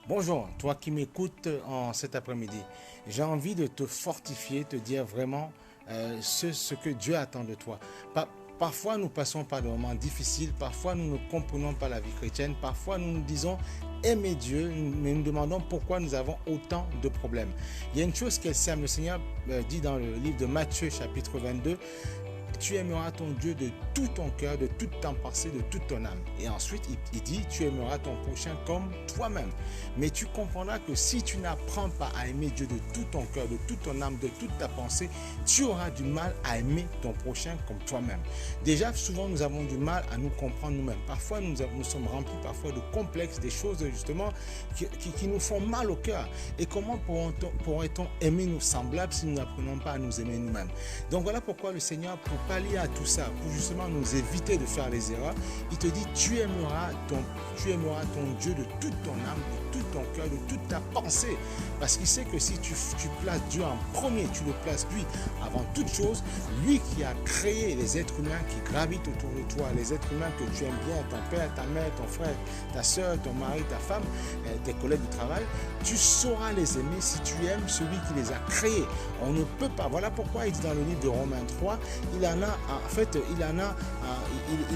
Bonjour, toi qui m'écoutes en cet après-midi. J'ai envie de te fortifier, te dire vraiment ce que Dieu attend de toi. Parfois, nous passons par des moments difficiles, parfois nous ne comprenons pas la vie chrétienne, parfois nous nous disons aimer Dieu, mais nous demandons pourquoi nous avons autant de problèmes. Il y a une chose qui est simple, le Seigneur dit dans le livre de Matthieu chapitre 22, tu aimeras ton Dieu de tout ton cœur, de toute ta pensée, de toute ton âme. Et ensuite, il dit, tu aimeras ton prochain comme toi-même. Mais tu comprendras que si tu n'apprends pas à aimer Dieu de tout ton cœur, de toute ton âme, de toute ta pensée, tu auras du mal à aimer ton prochain comme toi-même. Déjà, souvent, nous avons du mal à nous comprendre nous-mêmes. Parfois, nous sommes remplis parfois de complexes, des choses justement qui nous font mal au cœur. Et comment pourrait-on aimer nos semblables si nous n'apprenons pas à nous aimer nous-mêmes? Donc voilà pourquoi le Seigneur, pour pallier à tout ça, pour justement nous éviter de faire les erreurs, il te dit, tu aimeras ton Dieu de toute ton âme, de tout ton cœur, de toute ta pensée. Parce qu'il sait que si tu places Dieu en premier, tu le places lui avant toute chose, lui qui a créé les êtres humains qui gravitent autour de toi, les êtres humains que tu aimes bien, ton père, ta mère, ton frère, ta soeur, ton mari, ta femme, tes collègues de travail, tu sauras les aimer si tu aimes celui qui les a créés. On ne peut pas. Voilà pourquoi il dit dans le livre de Romains 3, il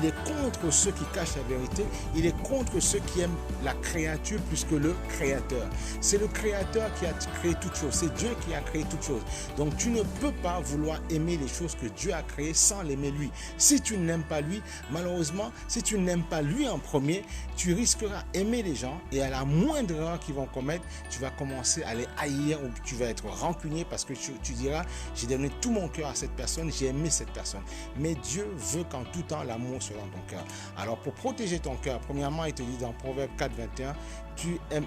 est contre ceux qui cachent la vérité, il est contre ceux qui aiment la créature plus que le créateur. C'est le créateur qui a créé toutes choses, c'est Dieu qui a créé toutes choses. Donc tu ne peux pas vouloir aimer les choses que Dieu a créées sans l'aimer lui. Si tu n'aimes pas lui, malheureusement, si tu n'aimes pas lui en premier, tu risqueras d'aimer les gens et à la moindre erreur qu'ils vont commettre, tu vas commencer à les haïr ou tu vas être rancunier parce que tu diras, j'ai donné tout mon cœur à cette personne, j'ai aimé cette personne. Mais Dieu veut qu'en tout temps, l'amour soit dans ton cœur. Alors pour protéger ton cœur, premièrement, il te dit dans Proverbe 4, 21,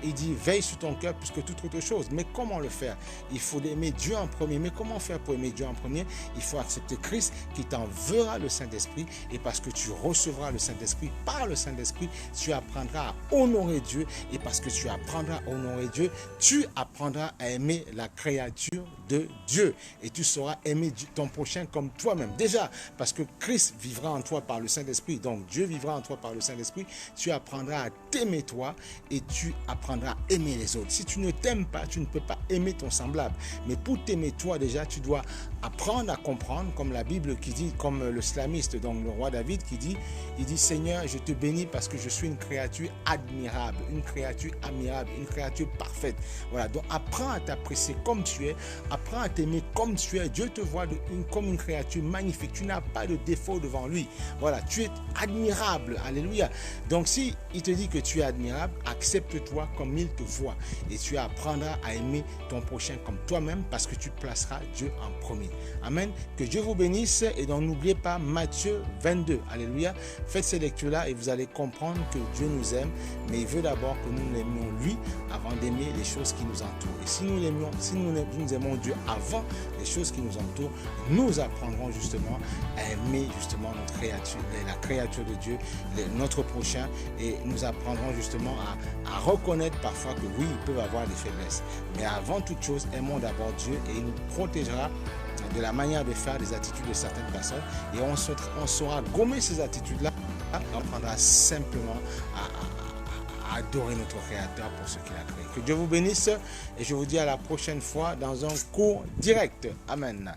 il dit veille sur ton cœur plus que toute autre chose. Mais comment le faire? Il faut aimer Dieu en premier. Mais comment faire pour aimer Dieu en premier? Il faut accepter Christ qui t'enverra le Saint-Esprit, et parce que tu recevras le Saint-Esprit, par le Saint-Esprit, tu apprendras à honorer Dieu, et parce que tu apprendras à honorer Dieu, tu apprendras à aimer la créature de Dieu, et tu sauras aimer ton prochain comme toi-même. Déjà, parce que Christ vivra en toi par le Saint-Esprit, donc Dieu vivra en toi par le Saint-Esprit, tu apprendras à t'aimer toi, et tu apprendras à aimer les autres. Si tu ne t'aimes pas, tu ne peux pas aimer ton semblable. Mais pour t'aimer toi, déjà, tu dois apprendre à comprendre, comme la Bible qui dit, comme le psalmiste, donc le roi David qui dit, il dit, Seigneur, je te bénis parce que je suis une créature admirable, une créature admirable, une créature parfaite. Voilà, donc apprends à t'apprécier comme tu es, apprends à t'aimer comme tu es. Dieu te voit comme une créature magnifique. Tu n'as pas de défaut devant lui. Voilà, tu es admirable. Alléluia. Donc si il te dit que tu es admirable, accepte-toi comme il te voit, et tu apprendras à aimer ton prochain comme toi-même parce que tu placeras Dieu en premier. Amen. Que Dieu vous bénisse, et donc n'oubliez pas Matthieu 22. Alléluia. Faites ces lectures-là et vous allez comprendre que Dieu nous aime, mais il veut d'abord que nous l'aimions lui avant d'aimer les choses qui nous entourent. Et si nous aimons Dieu avant les choses qui nous entourent, nous apprendrons justement à aimer justement notre créature, la créature de Dieu, notre prochain, et nous apprendrons justement à reconnaître parfois que oui, ils peuvent avoir des faiblesses. Mais avant toute chose, aimons d'abord Dieu, et il nous protégera de la manière de faire, des attitudes de certaines personnes, et on saura gommer ces attitudes-là, et on apprendra simplement à adorer notre Créateur pour ce qu'il a créé. Que Dieu vous bénisse, et je vous dis à la prochaine fois dans un cours direct. Amen.